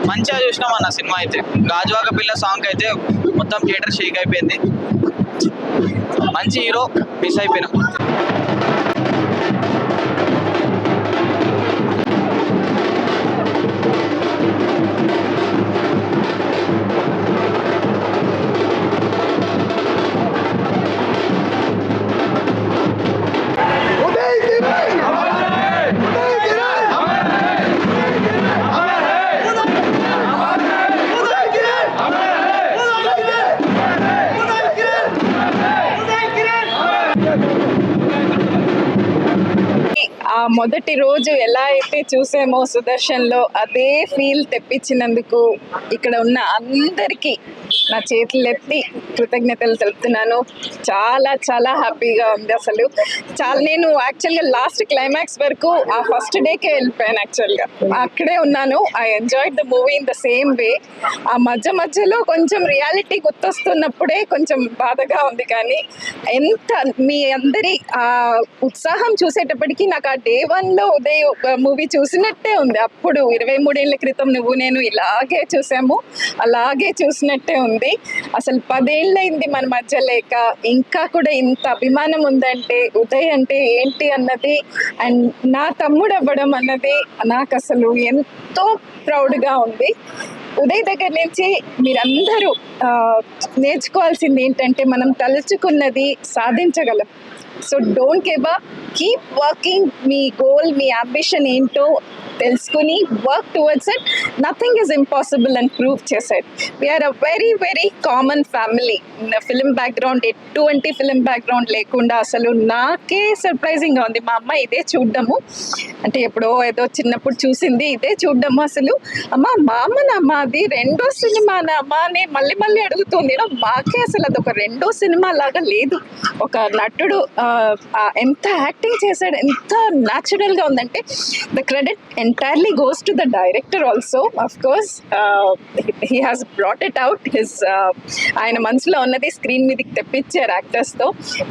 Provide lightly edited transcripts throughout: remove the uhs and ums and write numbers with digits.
మంచిగా చూసినాం అన్న సినిమా అయితే. గాజువాక పిల్ల సాంగ్ అయితే మొత్తం థియేటర్ షేక్ అయిపోయింది. మంచి హీరో మిస్ అయిపోయినాం. ఆ మొదటి రోజు ఎలా అయితే చూసామో సుదర్శన్లో అదే ఫీల్ తెప్పించినందుకు ఇక్కడ ఉన్న అందరికీ నా చేతులెత్తి కృతజ్ఞతలు తెలుపుతున్నాను. చాలా చాలా హ్యాపీగా ఉంది. అసలు నేను యాక్చువల్గా లాస్ట్ క్లైమాక్స్ వరకు ఆ ఫస్ట్ డేకే వెళ్ళిపోయాను. యాక్చువల్గా అక్కడే ఉన్నాను. I enjoyed the movie in the same way. ఆ మధ్యలో కొంచెం రియాలిటీ గుర్తొస్తున్నప్పుడే కొంచెం బాధగా ఉంది. కానీ ఎంత మీ అందరి ఆ ఉత్సాహం చూసేటప్పటికీ నాకు ఆ డే 1లో ఉదయ్ మూవీ చూసినట్టే ఉంది. అప్పుడు 23 ఏళ్ల క్రితం నువ్వు నేను ఇలాగే చూసాము, అలాగే చూసినట్టే ఉంది. అసలు 10 ఏళ్ళైంది మన మధ్య లేక, ఇంకా కూడా ఇంత అభిమానం ఉందంటే ఉదయ్ అంటే ఏంటి అన్నది అండ్ నా తమ్ముడు అవ్వడం అన్నది నాకు అసలు ఎంతో ప్రౌడ్గా ఉంది. ఉదయ్ దగ్గర నుంచి మీరందరూ నేర్చుకోవాల్సింది ఏంటంటే మనం తలుచుకున్నది సాధించగలం. So don't give up, keep working. మీ గోల్, మీ అంబిషన్ ఏంటో తెలుసుకుని work towards it. Nothing is impossible అని ప్రూవ్ చేశాడు. We are a very very common family. Film background, ఎటువంటి ఫిలిం బ్యాక్గ్రౌండ్ లేకుండా అసలు నాకే సర్ప్రైజింగ్గా ఉంది. మా అమ్మ ఇదే చూడ్డము, అంటే ఎప్పుడో ఏదో చిన్నప్పుడు చూసింది, ఇదే చూడ్డము. అసలు మా అమ్మ అది రెండో సినిమానా అమ్మా అని మళ్ళీ అడుగుతుంది. మాకే అసలు అదొక రెండో సినిమా లాగా లేదు. ఒక నటుడు ఎంత యాక్టింగ్ చేశాడు, ఎంత న్యాచురల్గా ఉందంటే the credit entirely goes to the director also. Of course, he has brought it out. ఆయన మనసులో ఉన్నది స్క్రీన్ మీదకి తెప్పించారు యాక్టర్స్తో.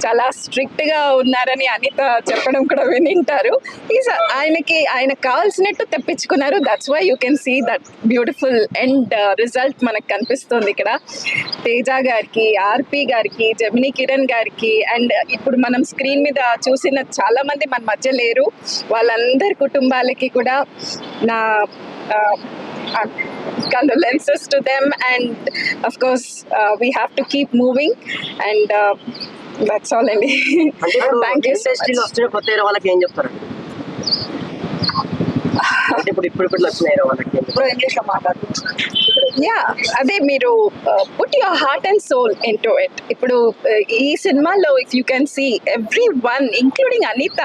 చాలా స్ట్రిక్ట్గా ఉన్నారని అనిత చెప్పడం కూడా వినింటారు. ఆయనకు కావాల్సినట్టు తెప్పించుకున్నారు. That's why you can see that beautiful end result మనకు కనిపిస్తుంది ఇక్కడ. తేజ గారికి, ఆర్పి గారికి, జమినీ కిరణ్ గారికి అండ్ ఇప్పుడు మనం స్క్రీన్ మీద చూసిన చాలా మంది మన మధ్య లేరు. వాళ్ళందరి కుటుంబాలకి కూడా నా condolences to them, and of course we have to keep moving and that's all. Andy, thank you so much. వస్తే కొత్త హీరో వాళ్ళకి ఏం చెప్తారు? అంటే ఇప్పుడు వచ్చిన హీరో వాళ్ళకి ఇంగ్లీష్ లో మాట్లాడుతున్నారు. యా, అదే మీరు put your heart and soul into it. ఇప్పుడు ఈ సినిమాలో if you can see everyone including Anitha,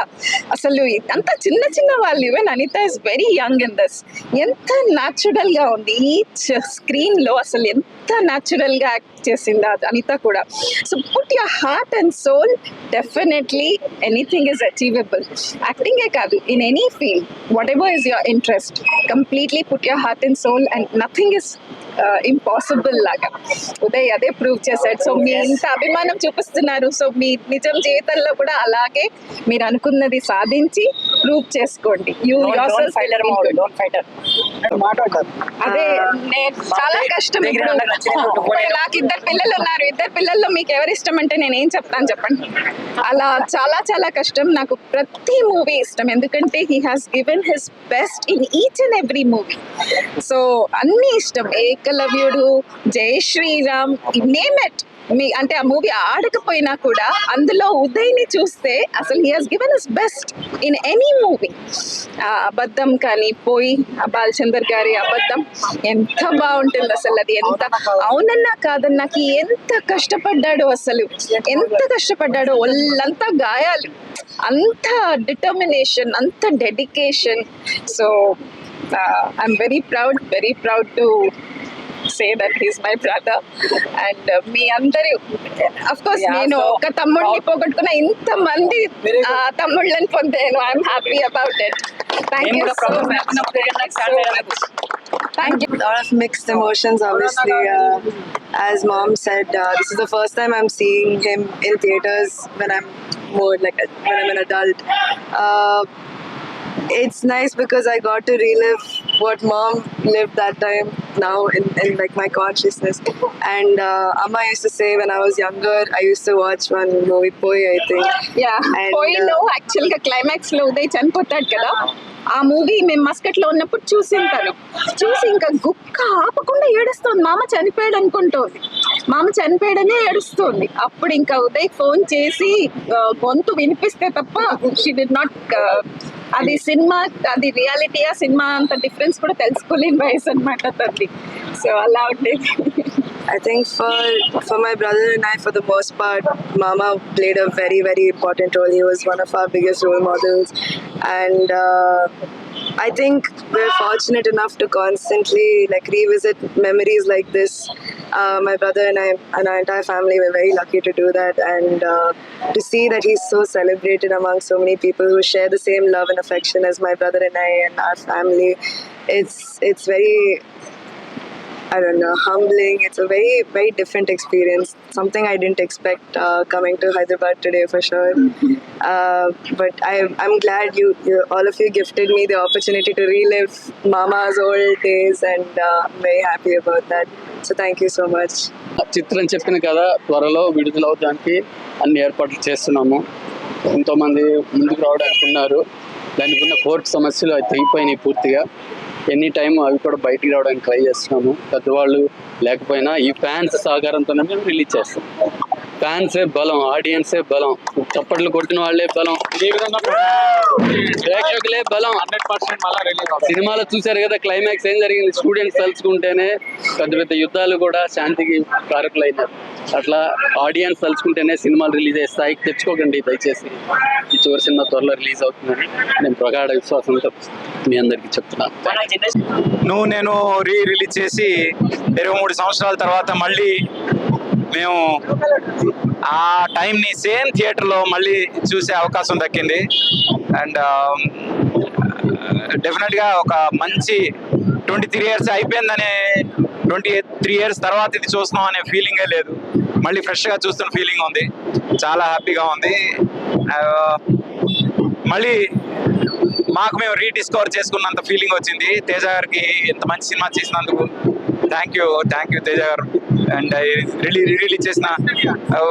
అసలు అంత చిన్న వాళ్ళు, even Anitha is very young in this. ఎంత న్యాచురల్గా ఉంది ఈచ్ స్క్రీన్లో, అసలు ఎంత న్యాచురల్గా యాక్ట్ చేసింది అనిత కూడా. So put your heart and soul, definitely anything is achievable. యాక్టింగే కాదు, in any field, whatever is your interest, completely put your heart and soul and nothing is impossible లాగా ఉదయ్ అదే ప్రూవ్ చేశాడు. సో మీ ఇంత అభిమానం చూపిస్తున్నారు. సో మీ నిజం జీవితంలో కూడా అలాగే మీరు అనుకున్నది సాధించి ప్రూవ్ చేసుకోండి. అదే చాలా కష్టం. నాకు 2 పిల్లలు ఉన్నారు. 2 పిల్లల్లో మీకు ఎవరి ఇష్టం అంటే నేను ఏం చెప్తాను చెప్పండి. అలా చాలా చాలా కష్టం. నాకు ప్రతి మూవీ ఇష్టం, ఎందుకంటే he has given his best in each and every movie. So అన్నీ ఇష్టం. ఏకలవ్యుడు, జై శ్రీరామ్, నేమ్ ఇట్. అంటే ఆ మూవీ ఆడకపోయినా కూడా అందులో ఉదయ్ని చూస్తే అసలు he has given his best in any movie. అబద్ధం కానీ పోయి బాలచందర్ గారి అబద్ధం ఎంత బాగుంటుంది అసలు. అది ఎంత అవునన్నా కాదన్నాకి ఎంత కష్టపడ్డాడో, అసలు ఎంత కష్టపడ్డాడో. ఒళ్ళంతా గాయాలు, అంత డిటర్మినేషన్, అంత dedication. So I'm very proud to say that he's my brother and మీ అందరూ of course నేను ఒక తమ్ముడిని పోగొట్టుకున్న ఇంత మంది తమ్ముళ్ళని పొందాను. I'm happy about it. Thank you so much. Thank you. A lot of mixed emotions, obviously. As mom said, this is the first time I'm seeing him in theaters when I'm more like when I'm an adult. It's nice because I got to relive what mom lived that time now in like my consciousness. And Amma used to say when I was younger, I used to watch one movie, Poi, I think. Yeah And, పోయిలో actual గా climax లో ఉదయ్ చనిపోతాడు కదా, ఆ movie మేము Muscat లో ఉన్నప్పుడు చూసింటాను. చూసి ఇంకా గుక్క ఆపకుండా ఏడుస్తుంది, మామ చనిపోయాడు అనుకుంటోంది, మామ చనిపోయాడనే ఏడుస్తుంది. అప్పుడు ఇంకా ఉదయ్ ఫోన్ చేసి గొంతు వినిపిస్తే తప్ప షీ డి నాట్, అది సినిమా, అది రియాలిటీయా సినిమా అంత డిఫరెన్స్ కూడా తెలుసుకోలేని వయసు అనమాట తల్లి. సో అలా ఉండేది. I think for my brother and I, for the most part, Mama played a very, very important role. He was one of our biggest role models, and I think we're fortunate enough to constantly like revisit memories like this. My brother and I and our entire family were very lucky to do that, and to see that he's so celebrated among so many people who share the same love and affection as my brother and I and our family. It's very, I don't know, humbling. It's a very, very different experience. Something I didn't expect coming to Hyderabad today for sure. But I'm glad you all of you gifted me the opportunity to relive Mama's old days, and I'm very happy about that. So thank you so much. చిత్రం చెప్పిన కదా త్వరలో విడుదలవడానికి అన్ని ఏర్పాట్లు చేస్తున్నాము. ఎంతోమంది ముందుకు రావడానికి ఉన్నారు. దానికి ఉన్న కోర్టు సమస్యలు అవి తెగిపోయినాయి పూర్తిగా. ఎనీ టైం అవి కూడా బయటికి రావడానికి ట్రై చేస్తున్నాము. పెద్దవాళ్ళు లేకపోయినా ఈ ఫ్యాన్స్ సహకారంతోనే మేము రిలీజ్ చేస్తాం. ఫ్యాన్సే బలం, ఆడియన్సే బలం, చప్పట్లు కొట్టిన వాళ్ళే బలం, ప్రేక్షకులే బలం. 100% మళ్ళీ రిలీజ్. సినిమాలో చూశారు కదా క్లైమాక్స్ ఏం జరిగింది, స్టూడెంట్స్ తలుచుకుంటేనే పెద్ద పెద్ద యుద్ధాలు కూడా శాంతికి కారకులైనారు. అట్లా ఆడియన్స్ తలుచుకుంటేనే సినిమాలు రిలీజ్ అయ్యే స్థాయికి తెచ్చుకోకండి దయచేసి. ఈ చివరి సినిమా త్వరలో రిలీజ్ అవుతుందని నేను ప్రగాఢ విశ్వాసంతో మీ అందరికీ చెప్తున్నాను. నువ్వు నేను రిలీజ్ చేసి 23 సంవత్సరాల తర్వాత మళ్ళీ మేము ఆ టైంని సేమ్ థియేటర్లో మళ్ళీ చూసే అవకాశం దక్కింది. అండ్ డెఫినెట్గా ఒక మంచి 23 ఇయర్స్ అయిపోయిందనే, 23 ఇయర్స్ తర్వాత ఇది చూస్తున్నాం అనే ఫీలింగే లేదు. మళ్ళీ ఫ్రెష్గా చూస్తున్న ఫీలింగ్ ఉంది. చాలా హ్యాపీగా ఉంది. మళ్ళీ మాకు మేము రీడిస్కవర్ చేసుకున్నంత ఫీలింగ్ వచ్చింది. తేజ గారికి ఇంత మంచి సినిమా చేసినందుకు థ్యాంక్ యూ తేజ గారు. అండ్ రిలీజ్ చేసిన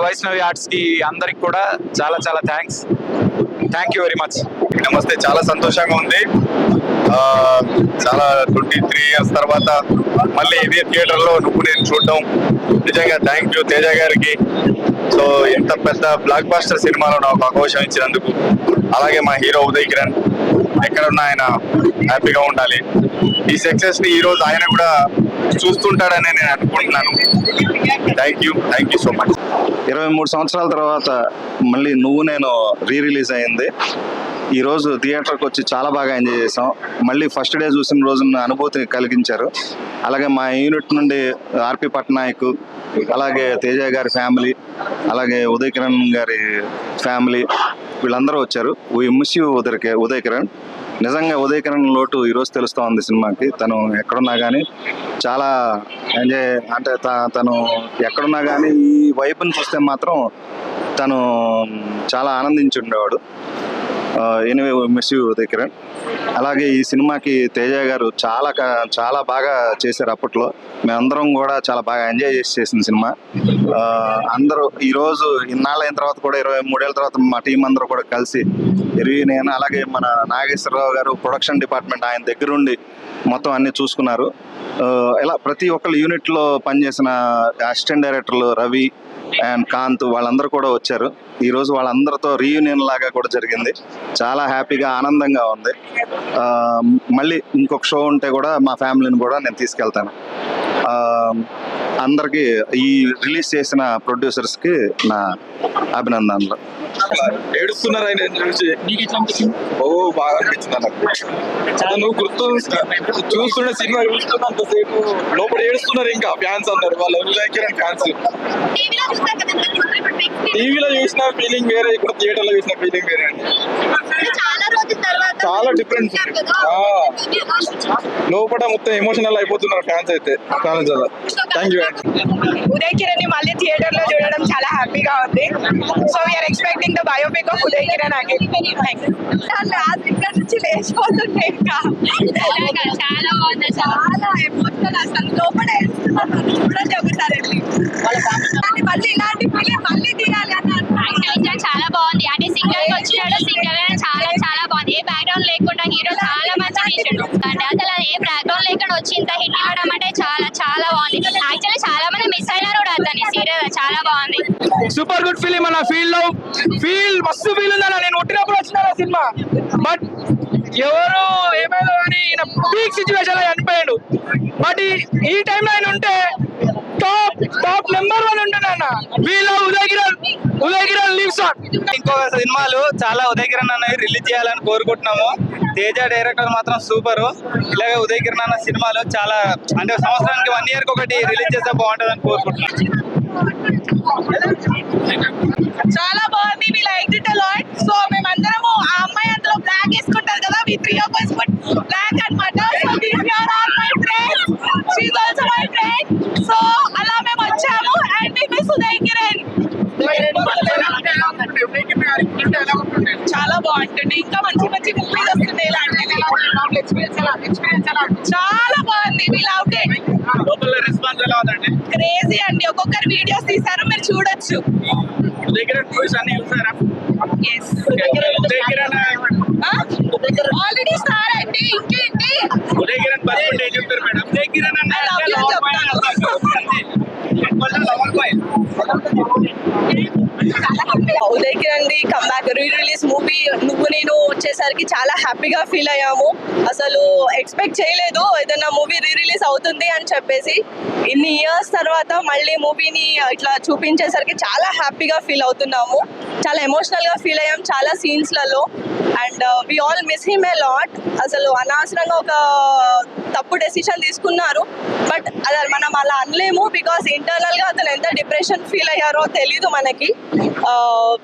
వైష్ణవి ఆర్ట్స్కి అందరికి కూడా చాలా చాలా థ్యాంక్ యూ వెరీ మచ్. నమస్తే, చాలా సంతోషంగా ఉంది. చాలా 23 ఇయర్స్ తర్వాత మళ్ళీ ఇదే థియేటర్లో నువ్వు నేను చూడటం నిజంగా థ్యాంక్ యూ తేజ గారికి. సో ఎంత పెద్ద బ్లాక్ బాస్టర్ సినిమాలో నాకు అవకాశం ఇచ్చినందుకు. అలాగే మా హీరో ఉదయ్ కిరణ్ ఎక్కడున్నా ఆయన హ్యాపీగా ఉండాలి. ఈ సక్సెస్ ని ఈ రోజు ఆయన కూడా చూస్తుంటాడని నేను అనుకుంటున్నాను. Thank you so much. 23 సంవత్సరాల తర్వాత మళ్ళీ నువ్వు నేను రిలీజ్ అయింది. ఈరోజు థియేటర్కి వచ్చి చాలా బాగా ఎంజాయ్ చేసాం. మళ్ళీ ఫస్ట్ డే చూసిన రోజున అనుభూతిని కలిగించారు. అలాగే మా యూనిట్ నుండి ఆర్పి పట్నాయక్, అలాగే తేజ గారి ఫ్యామిలీ, అలాగే ఉదయ్ కిరణ్ గారి ఫ్యామిలీ, వీళ్ళందరూ వచ్చారు. We miss you Uday Kiran. నిజంగా ఉదయ్ కిరణ్ లోటు ఈరోజు తెలుస్తూ ఉంది సినిమాకి. తను ఎక్కడున్నా కానీ చాలా ఎంజాయ్, అంటే తను ఎక్కడున్నా కానీ ఈ వైపుని చూస్తే మాత్రం తను చాలా ఆనందించి ఉండేవాడు. Anyway miss you Uday Kiran. అలాగే ఈ సినిమాకి తేజ గారు చాలా బాగా చేశారు. అప్పట్లో మేమందరం కూడా చాలా బాగా ఎంజాయ్ చేసిన సినిమా. అందరూ ఈరోజు ఇన్నాళ్ళ అయిన తర్వాత కూడా 23 ఏళ్ళ తర్వాత మా టీం అందరూ కూడా కలిసి నేను, అలాగే మన నాగేశ్వరరావు గారు ప్రొడక్షన్ డిపార్ట్మెంట్, ఆయన దగ్గరుండి మొత్తం అన్ని చూసుకున్నారు. ఇలా ప్రతి ఒక్కళ్ళు యూనిట్లో పనిచేసిన అసిస్టెంట్ డైరెక్టర్లు రవి అండ్ కాంత్ వాళ్ళందరూ కూడా వచ్చారు. ఈరోజు వాళ్ళందరితో రీయూనియన్ లాగా కూడా జరిగింది. చాలా హ్యాపీగా ఆనందంగా ఉంది. మళ్ళీ ఇంకొక షో ఉంటే కూడా మా ఫ్యామిలీని కూడా నేను తీసుకెళ్తాను. అందరికీ ఈ రిలీజ్ చేసిన ప్రొడ్యూసర్స్కి నా అభినందనలు. ఏడుస్తున్నారు ఆయన చూసి. ఓ బాగా అనిపించింది నాకు. నువ్వు చూస్తున్న సినిమా చూస్తున్నంతసేపు లోపల ఏడుస్తున్నారు ఇంకా ఫ్యాన్స్ అందరు, వాళ్ళ ఉదయ్ కిరణ్ ఫ్యాన్స్. టీవీలో చూసిన ఫీలింగ్ వేరే, ఇక్కడ థియేటర్ లో చూసిన ఫీలింగ్ వేరే అండి. చాలా రోజుల తర్వాత చాలా డిఫరెన్స్ ఉంది. లోపల మొత్తం ఎమోషనల్ అయిపోతున్నారు ఫ్యాన్స్ అయితే చాలా చాలా. థ్యాంక్ యూ అండి. ఉదయ్ కిరణ్ ని మళ్ళీ థియేటర్ లో చూడడం చాలా హ్యాపీగా ఉంది. So we're expecting the biopic of Uday Kiran again. ఇక్కడ నుంచి లేచిపోతుంటే ఇంకా చాలా బాగుంది, చాలా ఎమోషనల్. అసలు లోపల చూడండి ఒకసారి మళ్ళీ ఇలాంటి ఫిలిం మళ్ళీ తీయాలి అన్న. చాలా బాగుంది. అంటే సింగర్ వచ్చినాడు, సింగర్ చాలా చాలా బాగుంది. ఏ బ్యాక్గ్రౌండ్ లేకుండా హీరో చాలా మంచిగా తీసాడు. అంటే అసలు ఏ బ్యాక్గ్రౌండ్ లేకుండా వచ్చి ఇంత హిట్ ఇవ్వడం అంటే చాలా చాలా బాగుంది. యాక్చువల్లీ చాలా మంది మిస్ అయినారు కూడా అతని సీరియల్. చాలా బాగుంది. సూపర్ గుడ్ ఫిలిం అన్న. ఫీల్ మస్తు ఫీల్ ఉందన్న. నేను పుట్టినప్పుడు వచ్చిన సినిమా, బట్ ఎవరు ఏమైనా కానీ ఈయన పీక్ సిచ్యువేషన్ లో చనిపోయాడు. బట్ ఈ టైంలో ఆయన ఉంటే టాప్ నెంబర్ 1 ఉంటున్నా. వీళ్ళ ఉదయ్ కిరణ్ లీవ్స్ ఆన్. ఇంకొక సినిమాలు చాలా ఉదయ్ కిరణ్ అన్నవి రిలీజ్ చేయాలని కోరుకుంటున్నాము. తేజ డైరెక్టర్ మాత్రం సూపర్. ఇలాగే ఉదయ్ కిరణ్ అన్న సినిమాలు చాలా అంటే సంవత్సరానికి 1 year ఒకటి రిలీజ్ చేస్తే బాగుంటుందని కోరుకుంటున్నాం. చాలా బాగుంది. We like it a lot. So మేమందరము ఆ అమ్మాయి అందులో బ్లాక్ వేసుకుంటారు కదా, we 3 of us put black అన్నమాట. So this your all my friends, she is also my friend. So అలా మేము వచ్చాము and we miss Uday Kiran. చాలా బాగుంటుంది. ఇంకా మంచి మంచి మూవీస్ వస్తున్నాయి ఇలాంటివి. చాలా బాగుంది. వి లవ్డ్ ఇట్. రెస్పాన్స్ ఎలా ఉందండి? క్రేజీ అండి. ఒక్కొక్కరు వీడియోస్ తీశారు, మీరు చూడొచ్చు. ఉదయ్ కిరణ్ మూవీస్ అన్ని చూసారా? Yes. Uday Kiran already star అండి. ఇంకేంటి ఉదయ్ కిరణ్ బతుకుంటే ఏం చెప్తారు మేడం? ఉదయ్ కిరణ్ అన్న I love you Uday Kiran the comeback re release movie నువ్వు నేను వచ్చేసరికి చాలా హ్యాపీగా ఫీల్ అయ్యాము. అసలు ఎక్స్పెక్ట్ చేయలేదు ఏదైనా మూవీ రీ రిలీజ్ అవుతుంది అని చెప్పేసి. ఇన్ని ఇయర్స్ తర్వాత మళ్ళీ మూవీని ఇట్లా చూపించేసరికి చాలా హ్యాపీగా ఫీల్ అవుతున్నాము. చాలా ఎమోషనల్ గా ఫీల్ అయ్యాం చాలా సీన్స్లలో. And we all miss him a lot. అసలు అనవసరంగా ఒక తప్పు డెసిషన్ తీసుకున్నారు, బట్ అది మనం అలా అనలేము. బికాస్ ఇంటర్నల్ గా అతను ఎంత డిప్రెషన్ ఫీల్ అయ్యారో తెలీదు మనకి.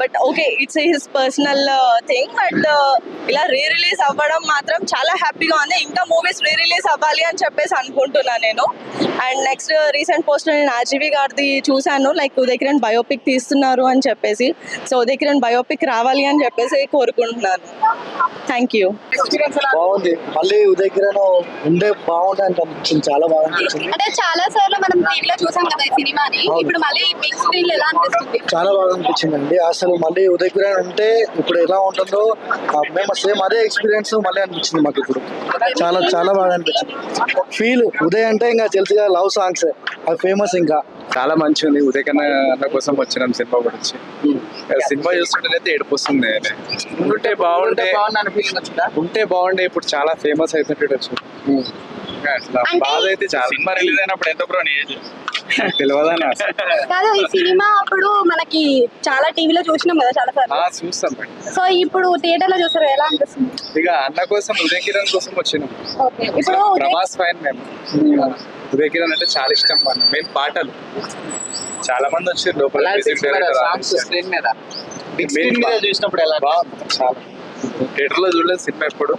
But okay, it's his personal thing. But ఇలా రీ రిలీజ్ అవ్వడం మాత్రం చాలా హ్యాపీగా ఉంది. ఇంకా మూవీస్ రీ రిలీజ్ అవ్వాలి అని చెప్పేసి అనుకుంటున్నాను నేను. అండ్ నెక్స్ట్ రీసెంట్ పోస్ట్ నేను ఆర్జీవి గారిది చూశాను, లైక్ ఉదయ్ కిరణ్ బయోపిక్ తీస్తున్నారు అని చెప్పేసి. సో ఉదయ్ కిరణ్ బయోపిక్ రావాలి అని చెప్పేసి కోరుకుంటున్నాను. Thank you. బాగుంది. మళ్ళీ ఉదయ్ కిరణ్ ఉండే బాగుంటుంది అనిపించింది. చాలా బాగా అనిపించింది. అంటే చాలా సార్లు మనం టీవీలో చూసాం కదా ఈ సినిమాని. ఇప్పుడు మళ్ళీ బిగ్ స్క్రీన్ ఎలా అనిపిస్తుంది? చాలా బాగా అనిపించింది అండి. అసలు మళ్ళీ ఉదయ్ కిరణ్ ఉంటే ఇప్పుడు ఎలా ఉంటుందో మేము సేమ్ అదే ఎక్స్పీరియన్స్ మళ్ళీ అనిపించింది మాకు ఇప్పుడు. చాలా చాలా బాగా అనిపించింది. ఫీల్ ఉదయ్ అంటే ఇంకా తెలుసుగా లవ్ సాంగ్స్ అది ఫేమస్. ఇంకా చాలా మంచిగా ఉంది. ఉదయ్ కిరణ్ అన్న కోసం వచ్చినాం సినిమా గురించి. సినిమా చూస్తుంటే ఏడుపు వస్తుంది. ఉంటే బాగుండే. ఇప్పుడు చాలా ఫేమస్ అవుతుంటే అట్లా బాధ అయితే చాలా. సినిమా రిలీజ్ అయినప్పుడు ఎంత బ్రో నీ ఏజ్? తెలియదని కాదు, ఈ సినిమా అప్పుడు మనకి చాలా టీవీలో చూసినాం కదా చాలా సార్లు. చూస్తాం. సో ఇప్పుడు థియేటర్ లో చూసారు, ఎలా అనిపిస్తుంది? ఇక అన్న కోసం ఉదయ్ కిరణ్ కోసం వచ్చినాం. ఓకే, ఇప్పుడు ప్రభాస్ ఫైన్ మేము. ఉదయ్ కిరణ్ అంటే చాలా ఇష్టం. మెయిన్ పాటలు చాలా మంది వచ్చారు లోపల. చూసినప్పుడు ఎలా బాగుంది. చాలా థియేటర్ లో చూడలేదు సినిమా. ఎప్పుడు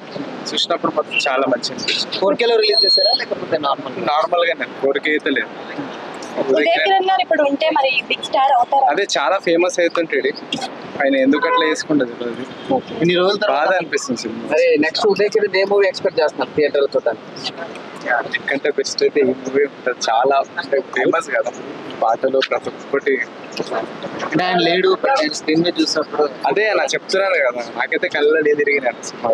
చూసినప్పుడు మాత్రం చాలా మంచిది. 4K లో రిలీజ్ చేశారా లేకపోతే నార్మల్ గా 4K అయితే లేదు. ఉదయ్ కిరణ్ గారు ఇప్పుడు ఉంటే మరి బిగ్ స్టార్ అవుతారు. అదే చాలా ఫేమస్ అవుతుంటాడు ఆయన. ఎందుకు అట్లా వేసుకుంటది ఇన్ని రోజుల బాధ తర్వాత అనిపిస్తుంది సినిమా. అరే నెక్స్ట్ ఉదయ్ కిరణ్ ఏ మూవీ ఎక్స్పెక్ట్ చేస్తున్నారు థియేటర్ చూడడానికి? ఎందుకంటే బెస్ట్ అయితే ఈ మూవీ ఉంటుంది. చాలా ఫేమస్ కదా పాటలు ప్రతి ఒక్కటి. అంటే ఆయన లేడు స్క్రీన్ మీద చూసినప్పుడు అదే నా చెప్తున్నాను కదా, నాకైతే కళ్ళ తిరిగిన సినిమా.